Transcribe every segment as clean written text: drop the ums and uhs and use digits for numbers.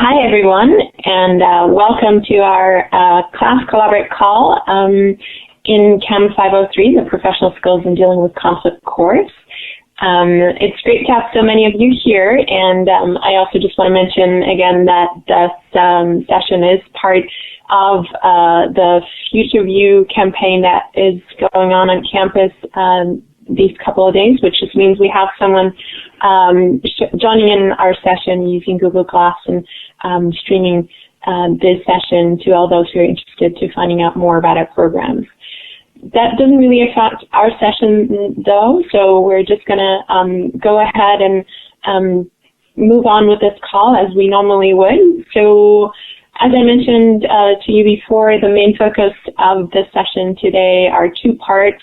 Hi, everyone, and welcome to our class collaborate call in CAM 503, the Professional Skills in Dealing with Conflict course. It's great to have so many of you here, and I also just want to mention again that this session is part of the Future View campaign that is going on campus these couple of days, which just means we have someone joining in our session using Google Glass and streaming this session to all those who are interested to finding out more about our programs. That doesn't really affect our session though, so we're just going to go ahead and move on with this call as we normally would. So as I mentioned to you before, the main focus of this session today are two parts.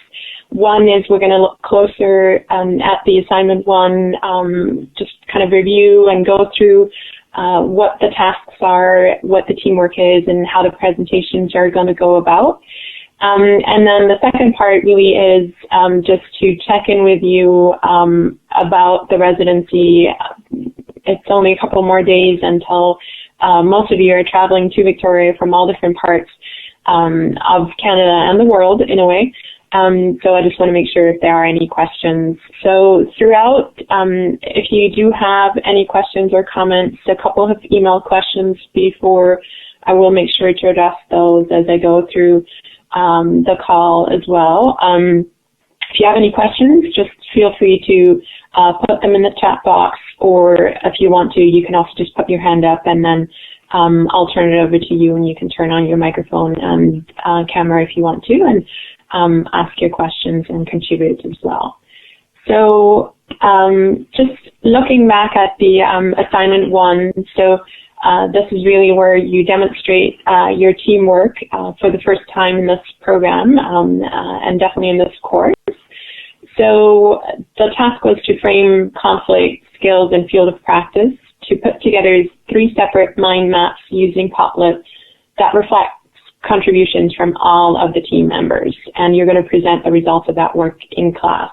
One is we're going to look closer at the assignment one, just kind of review and go through what the tasks are, what the teamwork is, and how the presentations are going to go about. And then the second part really is just to check in with you about the residency. It's only a couple more days until most of you are traveling to Victoria from all different parts of Canada and the world in a way. So I just want to make sure if there are any questions. So throughout, if you do have any questions or comments, a couple of email questions before, I will make sure to address those as I go through the call as well. If you have any questions, just feel free to put them in the chat box, or if you want to, you can also just put your hand up and then I'll turn it over to you and you can turn on your microphone and camera if you want to, and ask your questions and contribute as well. So just looking back at the assignment one, so this is really where you demonstrate your teamwork for the first time in this program and definitely in this course. So the task was to frame conflict, skills, and field of practice to put together 3 separate mind maps using Padlet that reflect contributions from all of the team members, and you're going to present the results of that work in class.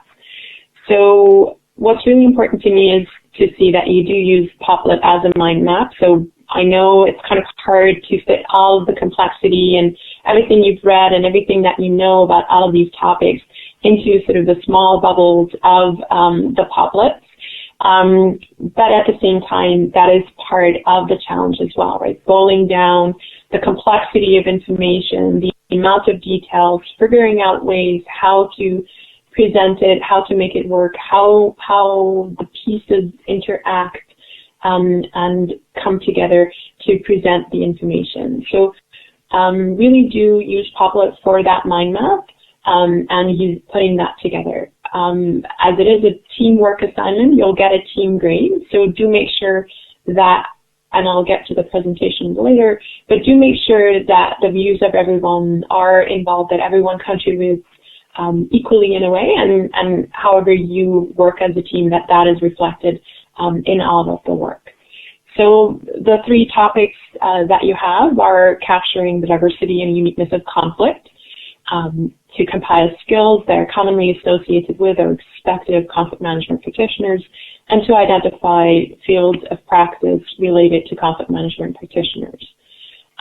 So what's really important to me is to see that you do use Padlet as a mind map. So I know it's kind of hard to fit all of the complexity and everything you've read and everything that you know about all of these topics into sort of the small bubbles of the Padlets. But at the same time, that is part of the challenge as well, right? Boiling down the complexity of information, the amount of details, figuring out ways how to present it, how to make it work, how the pieces interact and come together to present the information. So really do use Padlet for that mind map and use putting that together. As it is a teamwork assignment, you'll get a team grade, so do make sure that, and I'll get to the presentation later, but do make sure that the views of everyone are involved, that everyone contributes equally in a way, and however you work as a team, that is reflected in all of the work. So the 3 topics that you have are capturing the diversity and uniqueness of conflict, to compile skills that are commonly associated with or expected of conflict management practitioners, and to identify fields of practice related to conflict management practitioners.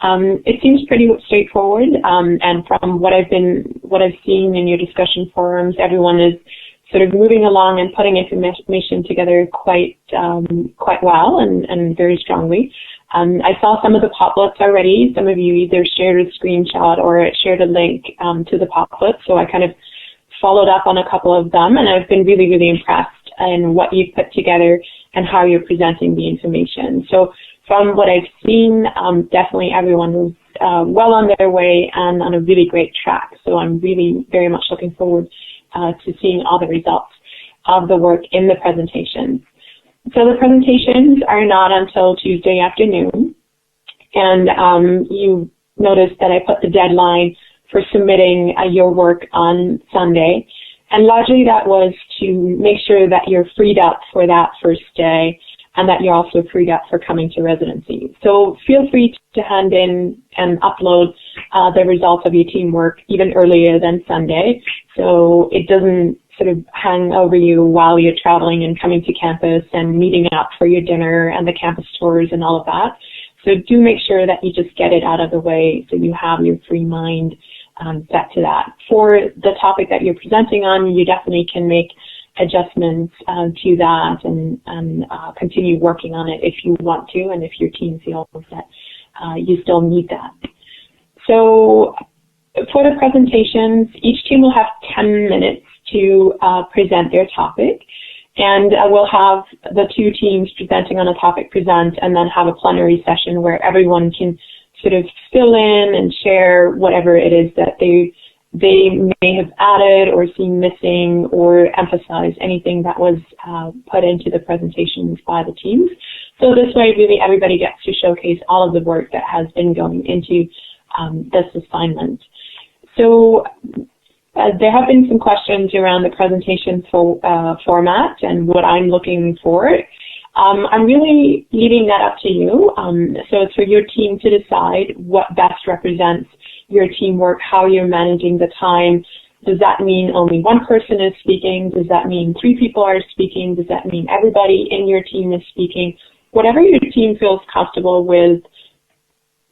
It seems pretty straightforward, and from what I've seen in your discussion forums, everyone is sort of moving along and putting information together quite well and very strongly. I saw some of the Padlets already. Some of you either shared a screenshot or shared a link to the Padlet, so I kind of followed up on a couple of them, and I've been really, really impressed in what you've put together and how you're presenting the information. So from what I've seen, definitely everyone is well on their way and on a really great track. So I'm really very much looking forward to seeing all the results of the work in the presentation. So the presentations are not until Tuesday afternoon, and you noticed that I put the deadline for submitting your work on Sunday, and largely that was to make sure that you're freed up for that first day and that you're also freed up for coming to residency. So feel free to hand in and upload the results of your teamwork even earlier than Sunday, so it doesn't sort of hang over you while you're traveling and coming to campus and meeting up for your dinner and the campus tours and all of that. So do make sure that you just get it out of the way so you have your free mind set to that. For the topic that you're presenting on, you definitely can make adjustments to that and continue working on it if you want to and if your team feels that you still need that. So for the presentations, each team will have 10 minutes to present their topic, and we'll have the two teams presenting on a topic present and then have a plenary session where everyone can sort of fill in and share whatever it is that they may have added or seen missing or emphasize anything that was put into the presentations by the teams. So this way, really, everybody gets to showcase all of the work that has been going into this assignment. So there have been some questions around the presentation format and what I'm looking for. I'm really leaving that up to you. So it's for your team to decide what best represents your teamwork, how you're managing the time. Does that mean only one person is speaking? Does that mean 3 people are speaking? Does that mean everybody in your team is speaking? Whatever your team feels comfortable with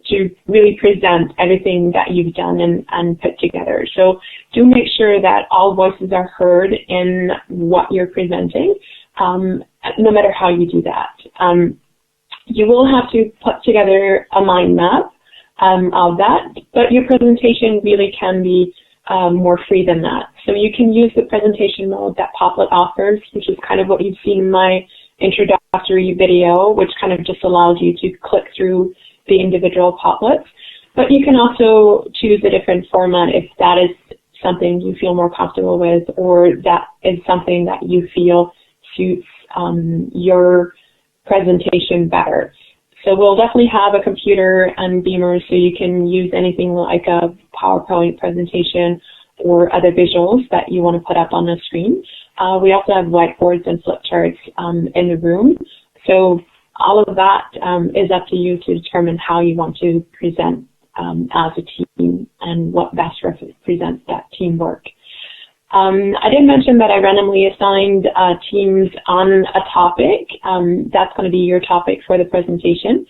to really present everything that you've done and put together. So do make sure that all voices are heard in what you're presenting, no matter how you do that. You will have to put together a mind map of that, but your presentation really can be more free than that. So you can use the presentation mode that Poplet offers, which is kind of what you've seen in my introductory video, which kind of just allows you to click through the individual Poplets. But you can also choose a different format if that is something you feel more comfortable with, or that is something that you feel suits your presentation better. So we'll definitely have a computer and Beamer, so you can use anything like a PowerPoint presentation or other visuals that you want to put up on the screen. We also have whiteboards and flip charts in the room. So all of that is up to you to determine how you want to present as a team and what best represents that teamwork. I did mention that I randomly assigned teams on a topic. That's going to be your topic for the presentation.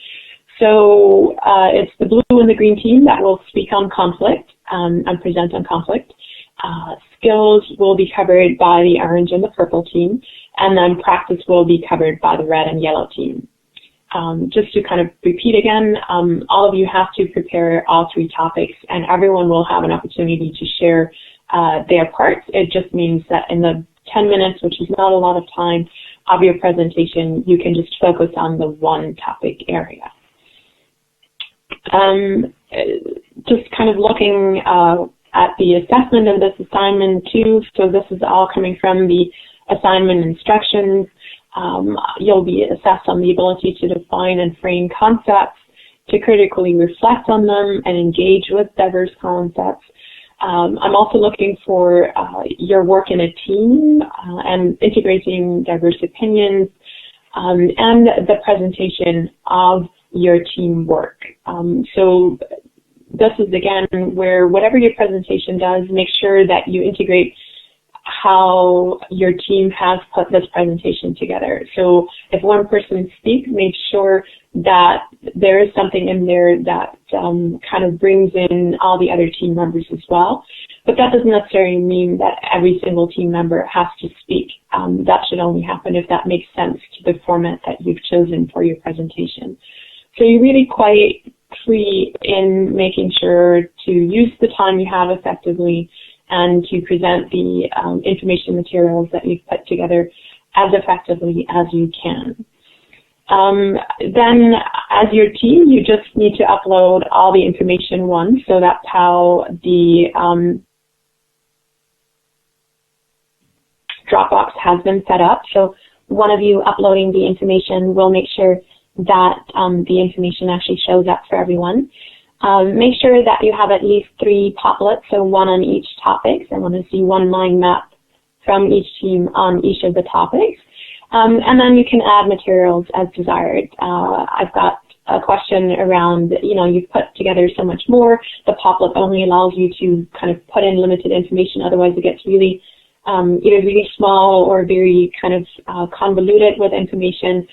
So it's the blue and the green team that will speak on conflict and present on conflict. Skills will be covered by the orange and the purple team, and then practice will be covered by the red and yellow team. Just to kind of repeat again, all of you have to prepare all 3 topics, and everyone will have an opportunity to share their parts. It just means that in the 10 minutes, which is not a lot of time, of your presentation, you can just focus on the one topic area. Just kind of looking at the assessment of this assignment too, so this is all coming from the assignment instructions. You'll be assessed on the ability to define and frame concepts, to critically reflect on them and engage with diverse concepts. I'm also looking for your work in a team and integrating diverse opinions and the presentation of your teamwork. So this is, again, where whatever your presentation does, make sure that you integrate how your team has put this presentation together. So if one person speaks, make sure that there is something in there that kind of brings in all the other team members as well. But that doesn't necessarily mean that every single team member has to speak. That should only happen if that makes sense to the format that you've chosen for your presentation. So you're really quite free in making sure to use the time you have effectively and to present the information materials that you've put together as effectively as you can. Then as your team, you just need to upload all the information once, so that's how the Dropbox has been set up. So one of you uploading the information will make sure that the information actually shows up for everyone. Make sure that you have at least 3 Poplets, so 1 on each topic. So I want to see 1 mind map from each team on each of the topics. And then you can add materials as desired. I've got a question around, you've put together so much more. The Poplet only allows you to kind of put in limited information, otherwise it gets really either really small or very kind of convoluted with information.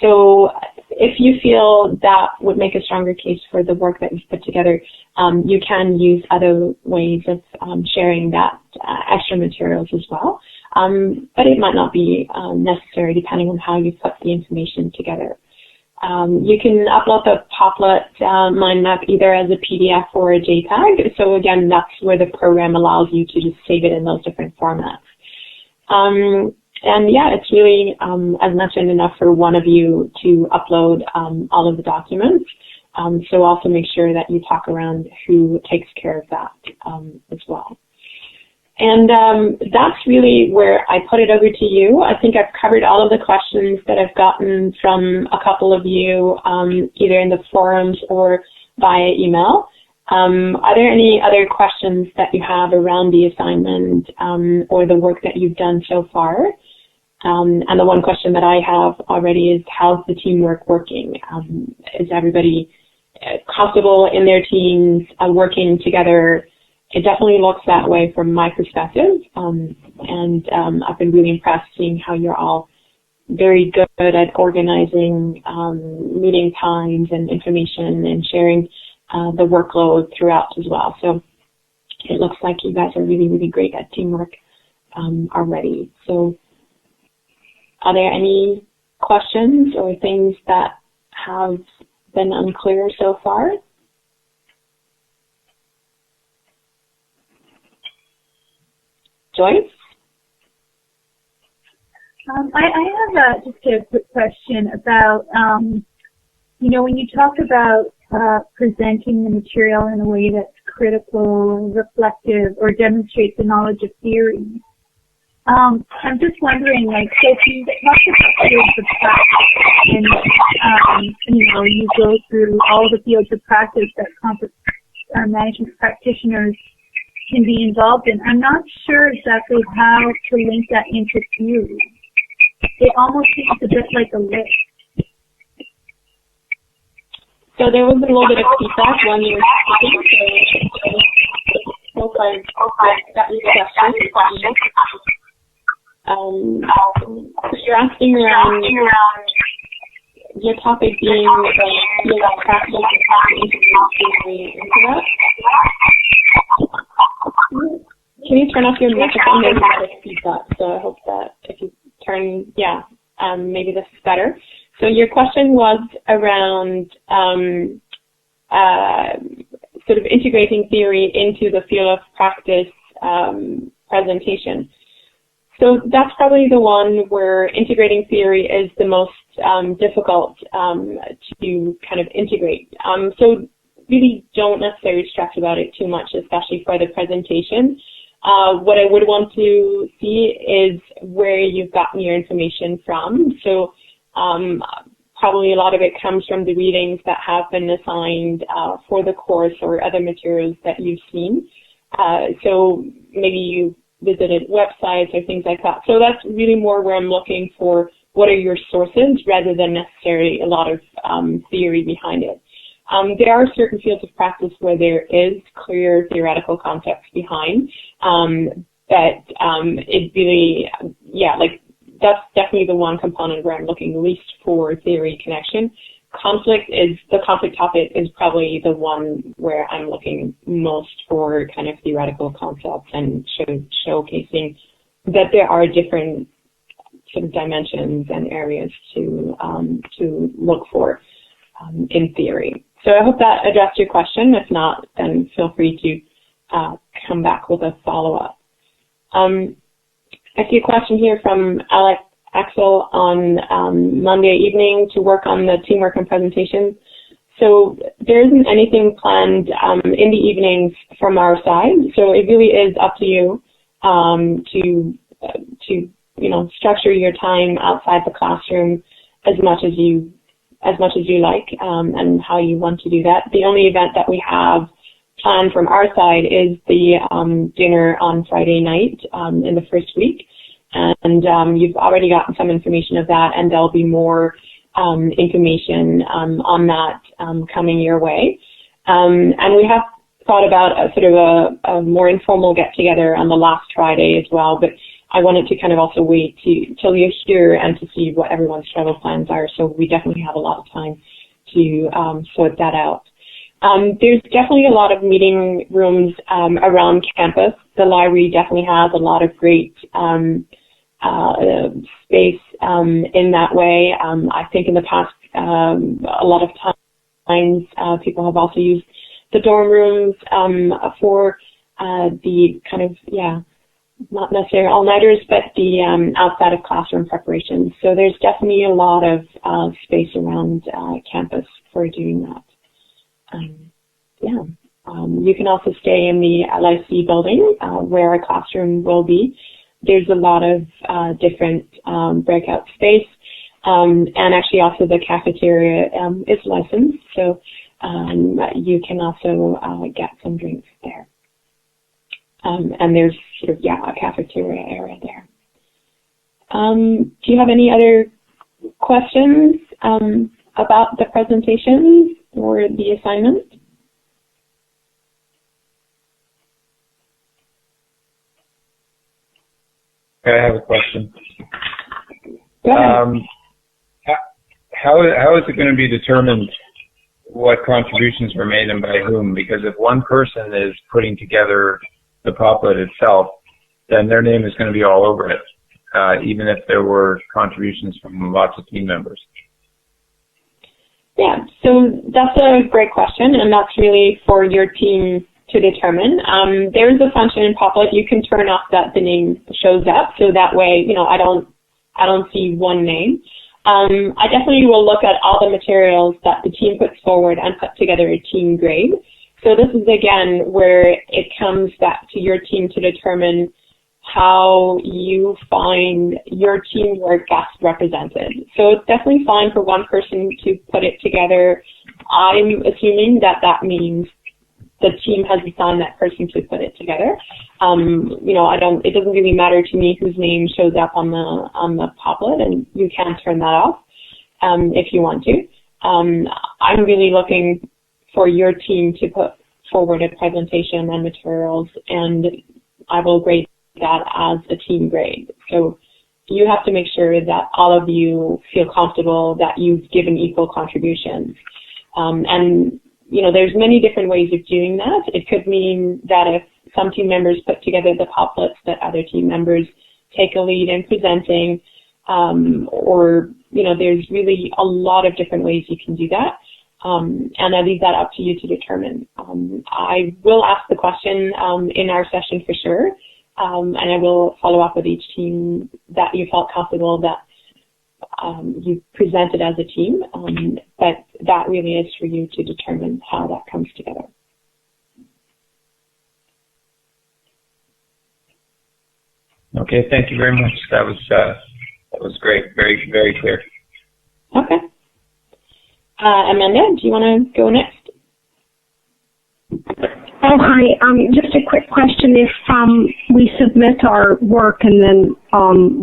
So if you feel that would make a stronger case for the work that you've put together, you can use other ways of sharing that extra materials as well. But it might not be necessary depending on how you put the information together. You can upload the Poplet mind map either as a PDF or a JPEG. So again, that's where the program allows you to just save it in those different formats. And yeah, it's really, as mentioned, enough for one of you to upload all of the documents. So also make sure that you talk around who takes care of that as well. And that's really where I put it over to you. I think I've covered all of the questions that I've gotten from a couple of you, either in the forums or via email. Are there any other questions that you have around the assignment or the work that you've done so far? And the one question that I have already is, how's the teamwork working? Is everybody comfortable in their teams, working together? It definitely looks that way from my perspective. And I've been really impressed seeing how you're all very good at organizing meeting times and information and sharing the workload throughout as well. So it looks like you guys are really, really great at teamwork already. So are there any questions or things that have been unclear so far? Joyce? I have just a quick question about, when you talk about presenting the material in a way that's critical, reflective, or demonstrates the knowledge of theory. I'm just wondering, so if you talk about fields of practice and, you go through all the fields of practice that management practitioners can be involved in, I'm not sure exactly how to link that into theory. It almost seems a bit like a list. So there was a little bit of feedback when you were speaking, so that was your question. So you're asking around your topic being field of practice and integrate into that. Can you turn off your microphone? There's a lot of feedback, so I hope that if you turn, maybe this is better. So your question was around sort of integrating theory into the field of practice presentation. So that's probably the one where integrating theory is the most difficult to kind of integrate. So really don't necessarily stress about it too much, especially for the presentation. What I would want to see is where you've gotten your information from. So probably a lot of it comes from the readings that have been assigned for the course or other materials that you've seen. So maybe you visited websites or things like that. So that's really more where I'm looking for what are your sources rather than necessarily a lot of theory behind it. There are certain fields of practice where there is clear theoretical context behind, but it really, that's definitely the one component where I'm looking least for theory connection. The conflict topic is probably the one where I'm looking most for kind of theoretical concepts and showcasing that there are different sort of dimensions and areas to look for in theory. So I hope that addressed your question. If not, then feel free to come back with a follow-up. I see a question here from Alex Axel on Monday evening to work on the teamwork and presentation. So there isn't anything planned in the evenings from our side. So it really is up to you to structure your time outside the classroom as much as you like and how you want to do that. The only event that we have planned from our side is the dinner on Friday night in the first week. And you've already gotten some information of that, and there'll be more information on that coming your way. And we have thought about a sort of a more informal get-together on the last Friday as well, but I wanted to kind of also wait till you're here and to see what everyone's travel plans are. So we definitely have a lot of time to sort that out. There's definitely a lot of meeting rooms around campus. The library definitely has a lot of great space in that way. I think in the past, a lot of times people have also used the dorm rooms for the kind of, not necessarily all-nighters, but the outside of classroom preparation. So there's definitely a lot of space around campus for doing that. You can also stay in the LIC building where a classroom will be. There's a lot of different breakout space, and actually also the cafeteria is licensed, so you can also get some drinks there. And there's sort of, a cafeteria area there. Do you have any other questions about the presentation or the assignment? I have a question. Go ahead. How is it going to be determined what contributions were made and by whom? Because if one person is putting together the poplet itself, then their name is going to be all over it, even if there were contributions from lots of team members. Yeah, so that's a great question, and that's really for your team to determine. There is a function in Poplet you can turn off that the name shows up, so that way, I don't see one name. I definitely will look at all the materials that the team puts forward and put together a team grade. So this is, again, where it comes back to your team to determine how you find your teamwork best represented. So it's definitely fine for one person to put it together. I'm assuming that means the team has assigned that person to put it together. It doesn't really matter to me whose name shows up on the Poplet, and you can turn that off if you want to. I'm really looking for your team to put forward a presentation and materials, and I will grade that as a team grade. So you have to make sure that all of you feel comfortable that you've given equal contributions. There's many different ways of doing that. It could mean that if some team members put together the poplets, that other team members take a lead in presenting, there's really a lot of different ways you can do that. And I leave that up to you to determine. I will ask the question in our session for sure, and I will follow up with each team that you felt comfortable that you presented as a team, but that really is for you to determine how that comes together. Okay, thank you very much. That was great, very, very clear. Okay. Amanda, do you want to go next? Oh, hi. Just a quick question. If we submit our work and then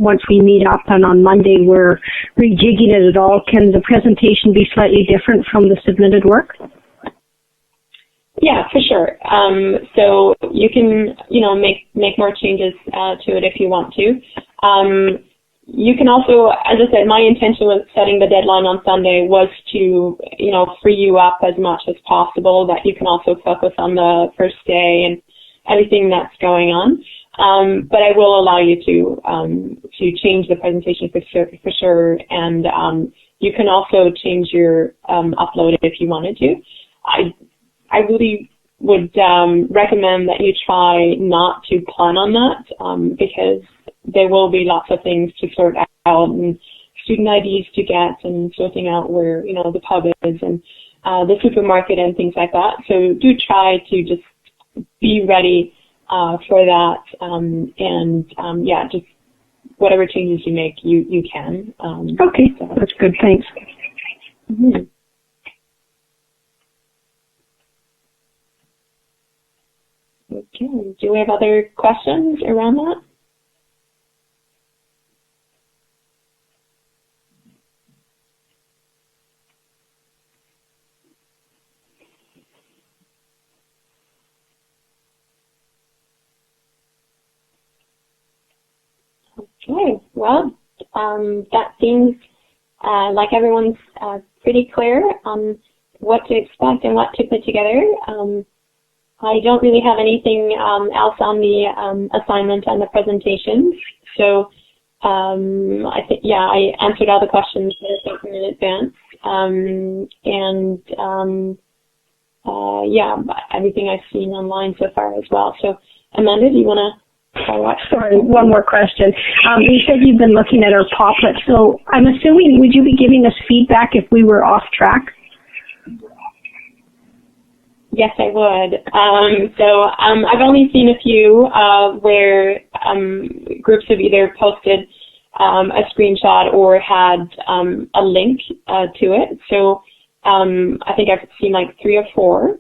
once we meet up and on Monday we're rejigging it at all, can the presentation be slightly different from the submitted work? Yeah, for sure. So you can, make more changes to it if you want to. You can also, as I said, my intention with setting the deadline on Sunday was to, free you up as much as possible, that you can also focus on the first day and everything that's going on. But I will allow you to change the presentation for sure. And you can also change your upload if you wanted to. I really would recommend that you try not to plan on that because there will be lots of things to sort out and student IDs to get and sorting out where, the pub is and the supermarket and things like that. So do try to just be ready for that just whatever changes you make, you can. Okay, so. That's good. Thanks. Mm-hmm. Okay. Do we have other questions around that? Okay, well, that seems like everyone's pretty clear on what to expect and what to put together. I don't really have anything else on the assignment and the presentation, so I think, yeah, I answered all the questions that are taken in advance, yeah, everything I've seen online so far as well. So, Amanda, do you want to? Sorry, one more question. You said you've been looking at our Poplet, so I'm assuming, would you be giving us feedback if we were off track? Yes, I would. I've only seen a few where groups have either posted a screenshot or had a link to it. So I think I've seen like 3 or 4.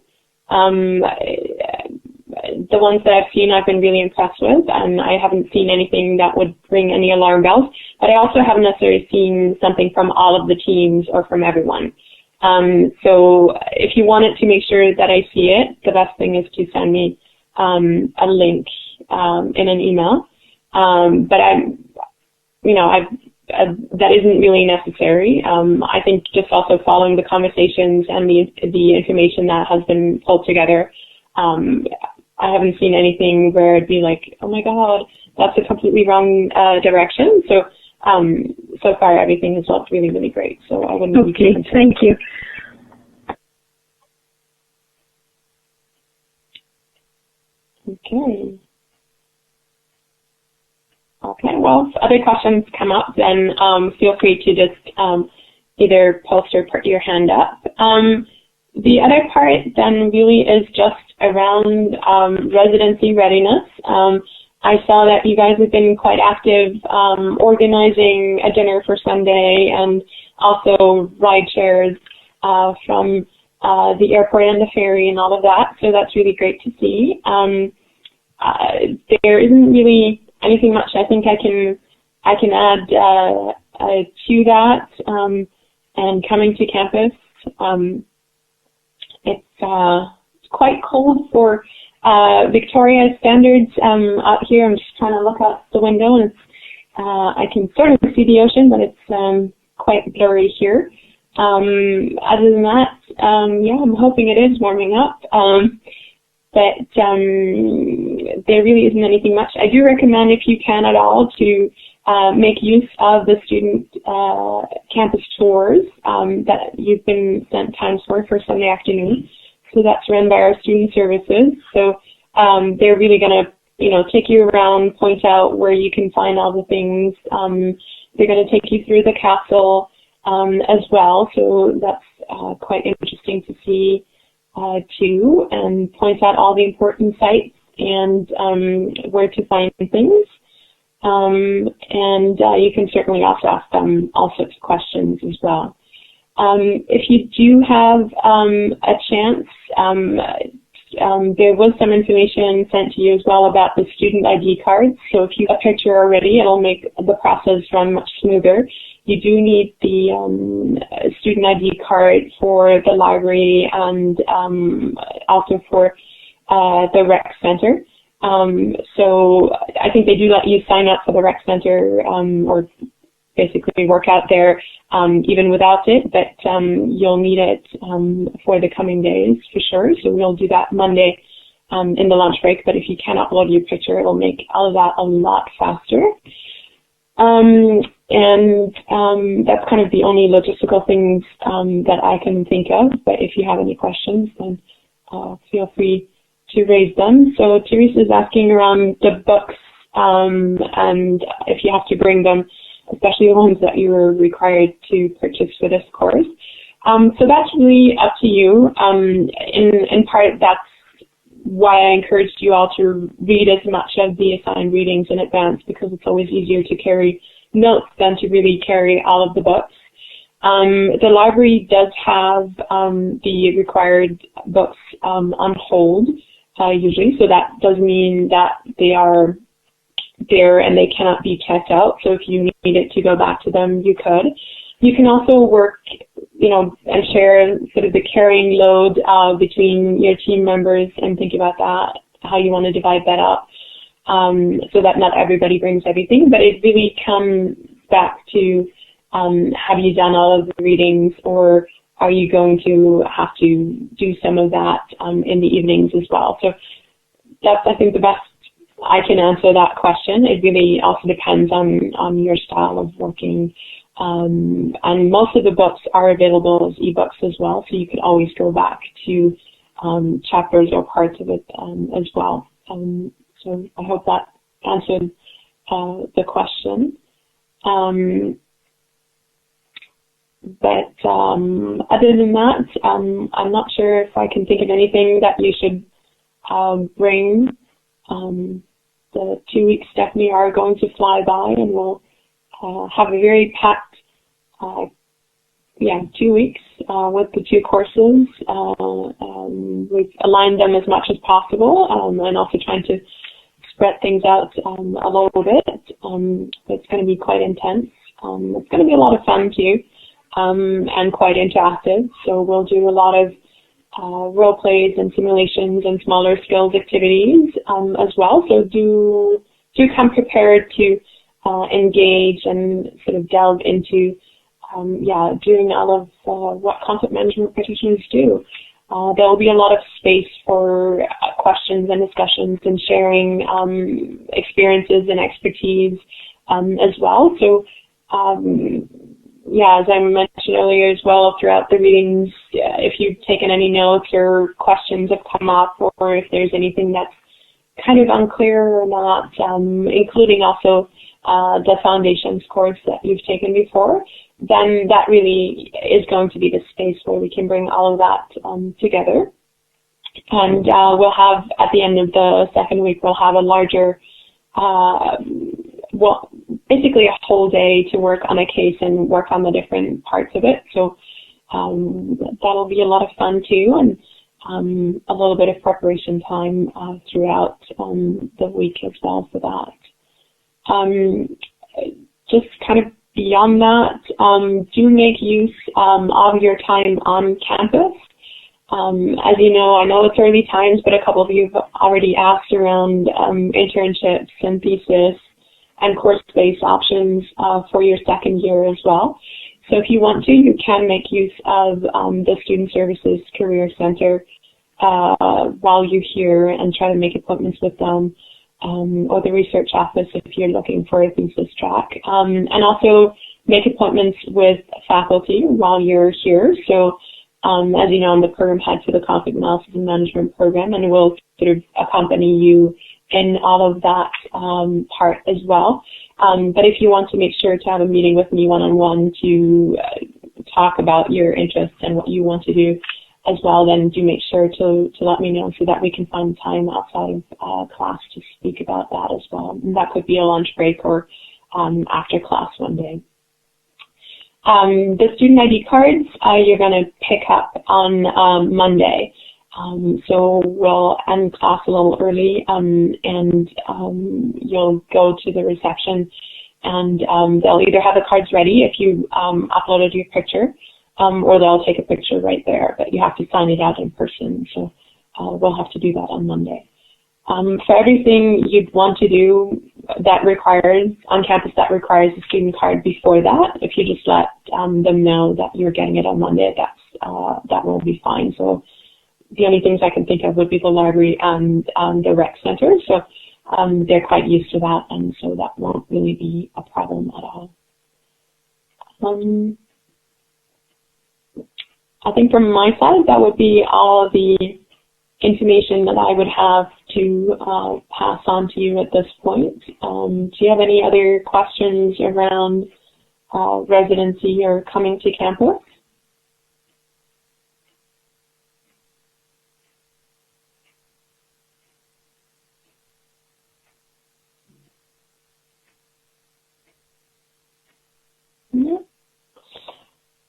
The ones that I've seen I've been really impressed with, and I haven't seen anything that would ring any alarm bells, but I also haven't necessarily seen something from all of the teams or from everyone. So if you wanted to make sure that I see it, the best thing is to send me a link in an email. But that isn't really necessary. I think just also following the conversations and the information that has been pulled together, I haven't seen anything where it'd be like, oh my God, that's a completely wrong direction. So so far everything has looked really, really great. So I wouldn't be too concerned. Thank you. Okay. Okay, well, if other questions come up, then feel free to just either post or put your hand up. The other part then really is just around residency readiness. I saw that you guys have been quite active organizing a dinner for Sunday and also ride shares from the airport and the ferry and all of that. So that's really great to see. There isn't really anything much I think I can add to that. And coming to campus, it's quite cold for Victoria standards out here. I'm just trying to look out the window, and it's I can sort of see the ocean, but it's quite blurry here. Other than that, yeah, I'm hoping it is warming up. But there really isn't anything much. I do recommend, if you can at all, to make use of the student campus tours that you've been sent times for Sunday afternoon. So that's run by our student services. So they're really going to, take you around, point out where you can find all the things. They're going to take you through the castle as well. So that's quite interesting to see too, and point out all the important sites and where to find things. And you can certainly also ask them all sorts of questions as well. If you do have a chance, there was some information sent to you as well about the student ID cards. So if you have a picture already, it'll make the process run much smoother. You do need the student ID card for the library and also for the rec center. So I think they do let you sign up for the rec center or basically work out there even without it, but you'll need it for the coming days for sure. So we'll do that Monday in the lunch break, but if you can upload your picture, it'll make all of that a lot faster. And that's kind of the only logistical things that I can think of, but if you have any questions, then feel free to raise them. So Teresa's asking around the books and if you have to bring them, especially the ones that you were required to purchase for this course. So that's really up to you. In part, that's why I encouraged you all to read as much of the assigned readings in advance, because it's always easier to carry notes than to really carry all of the books. The library does have the required books on hold usually, so that does mean that they are there and they cannot be checked out. So if you needed to go back to them, you could. You can also work, and share sort of the carrying load between your team members and think about that, how you want to divide that up. so that not everybody brings everything, but it really comes back to have you done all of the readings, or are you going to have to do some of that in the evenings as well? So that's, I think, the best I can answer that question. It really also depends on your style of working. And most of the books are available as ebooks as well, so you can always go back to chapters or parts of it as well. So I hope that answered the question. But other than that, I'm not sure if I can think of anything that you should bring. The 2 weeks definitely are going to fly by, and we'll have a very packed 2 weeks with the 2 courses. We've aligned them as much as possible, and also trying to spread things out a little bit. It's going to be quite intense. It's going to be a lot of fun too, and quite interactive. So we'll do a lot of role plays and simulations and smaller skills activities as well. So do come prepared to engage and sort of delve into doing all of what conflict management practitioners do. There will be a lot of space for questions and discussions and sharing experiences and expertise as well. So as I mentioned earlier as well, throughout the readings, if you've taken any notes or questions have come up, or if there's anything that's kind of unclear or not, including also the foundations course that you've taken before, then that really is going to be the space where we can bring all of that together. And we'll have, at the end of the second week, we'll have a larger, basically a whole day to work on a case and work on the different parts of it. So that'll be a lot of fun too, and a little bit of preparation time throughout the week as well for that. Just kind of beyond that, do make use of your time on campus. As you know, I know it's early times, but a couple of you have already asked around internships and thesis and course-based options for your second year as well. So if you want to, you can make use of the Student Services Career Center while you're here and try to make appointments with them, or the research office if you're looking for a thesis track. And also make appointments with faculty while you're here. So as you know, I'm the program head for the Conflict Analysis and Management program, and we'll sort of accompany you in all of that part as well. But if you want to make sure to have a meeting with me one-on-one to talk about your interests and what you want to do as well, then do make sure to let me know so that we can find time outside of class to speak about that as well. And that could be a lunch break or after class one day. The student ID cards you're going to pick up on Monday. So we'll end class a little early, and you'll go to the reception, and they'll either have the cards ready if you uploaded your picture, or they'll take a picture right there, but you have to sign it out in person. So we'll have to do that on Monday. For everything you'd want to do that requires, on campus that requires a student card before that, if you just let them know that you're getting it on Monday, that will be fine. So the only things I can think of would be the library and the rec center. So they're quite used to that, and so that won't really be a problem at all. I think from my side, that would be all the information that I would have to pass on to you at this point. Do you have any other questions around residency or coming to campus?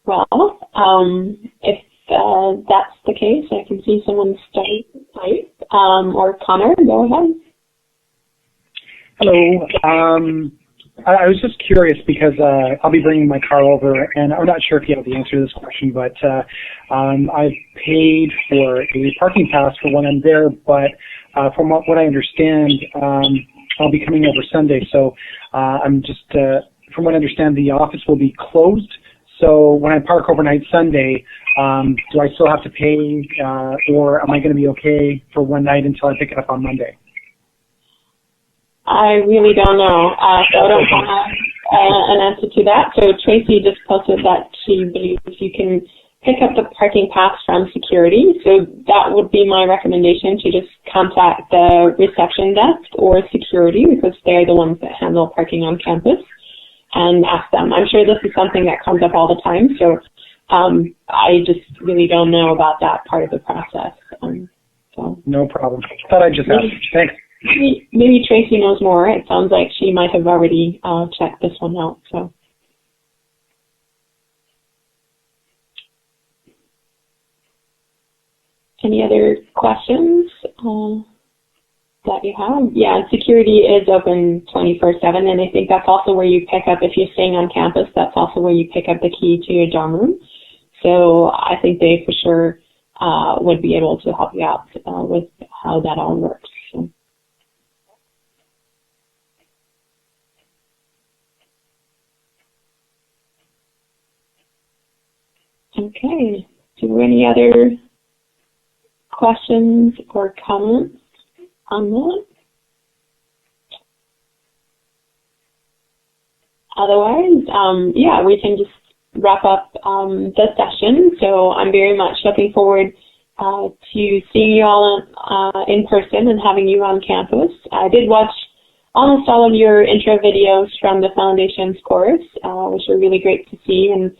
Well, if that's the case, I can see someone starting to type. Or Connor, go ahead. Hello. I was just curious because I'll be bringing my car over, and I'm not sure if you have the answer to this question, but I've paid for a parking pass for when I'm there, but from what I understand, I'll be coming over Sunday. So I'm just, from what I understand, the office will be closed. So when I park overnight Sunday, do I still have to pay, or am I going to be okay for one night until I pick it up on Monday? I really don't know. So I don't have an answer to that. So Tracy just posted that she believes you can pick up the parking pass from security. So that would be my recommendation, to just contact the reception desk or security, because they're the ones that handle parking on campus, and ask them. I'm sure this is something that comes up all the time, so I just really don't know about that part of the process. So no problem. Thought I'd just ask. Thanks. Maybe Tracy knows more. It sounds like she might have already checked this one out. So. Any other questions that you have? Yeah, security is open 24/7, and I think that's also where you pick up, if you're staying on campus, that's also where you pick up the key to your dorm room. So I think they for sure would be able to help you out with how that all works. So. Okay, do we have any other questions or comments on that? Otherwise, yeah, we can just wrap up the session. So I'm very much looking forward to seeing you all in person and having you on campus. I did watch almost all of your intro videos from the Foundations course, which were really great to see. And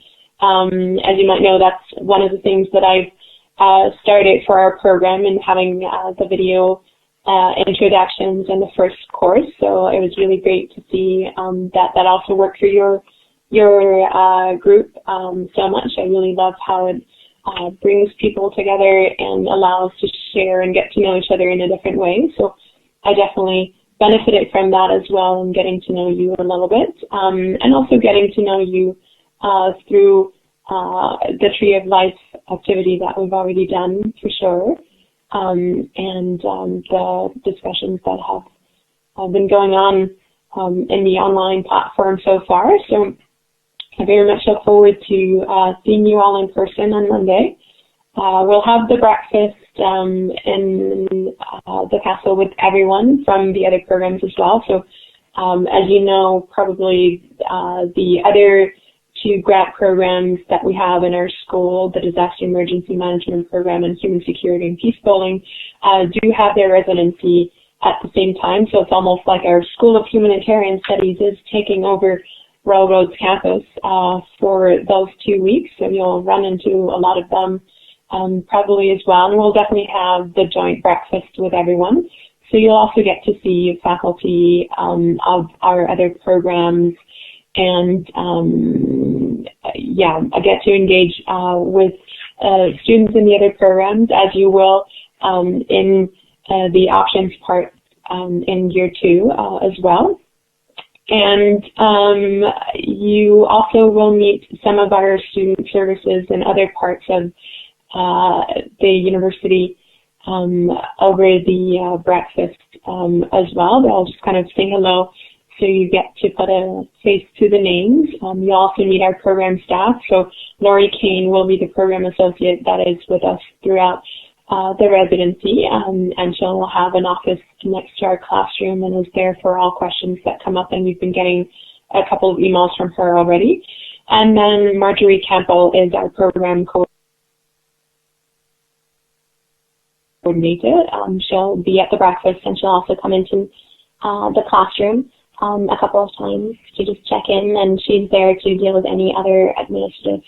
as you might know, that's one of the things that I've started for our program, and having the video introductions in the first course. So it was really great to see that also worked for your group so much. I really love how it brings people together and allows to share and get to know each other in a different way. So I definitely benefited from that as well, and getting to know you a little bit, and also getting to know you through the Tree of Life activity that we've already done, for sure, and the discussions that have been going on in the online platform so far. So I very much look forward to seeing you all in person on Monday. We'll have the breakfast in the castle with everyone from the other programs as well. So as you know, probably the other two grad programs that we have in our school, the Disaster Emergency Management Program and Human Security and Peace Building, do have their residency at the same time. So it's almost like our School of Humanitarian Studies is taking over Railroad's campus for those 2 weeks. So you'll run into a lot of them probably as well. And we'll definitely have the joint breakfast with everyone. So you'll also get to see faculty of our other programs, and yeah, I get to engage with students in the other programs, as you will in the options part in year 2 as well. And you also will meet some of our student services and other parts of the university over the breakfast as well. They'll just kind of say hello, so you get to put a face to the names. You also meet our program staff. So Lori Kane will be the program associate that is with us throughout the residency, and she'll have an office next to our classroom and is there for all questions that come up, and we've been getting a couple of emails from her already. And then Marjorie Campbell is our program coordinator. She'll be at the breakfast, and she'll also come into the classroom a couple of times to just check in, and she's there to deal with any other administrative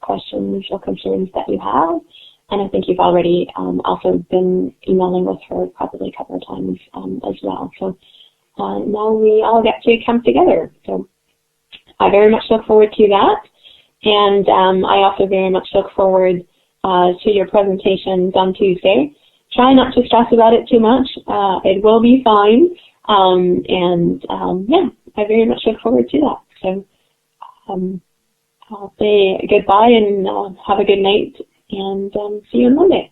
questions or concerns that you have. And I think you've already also been emailing with her probably a couple of times as well. So now we all get to come together. So I very much look forward to that. And I also very much look forward to your presentations on Tuesday. Try not to stress about it too much. It will be fine. Yeah, I very much look forward to that. So I'll say goodbye and have a good night, and see you on Monday.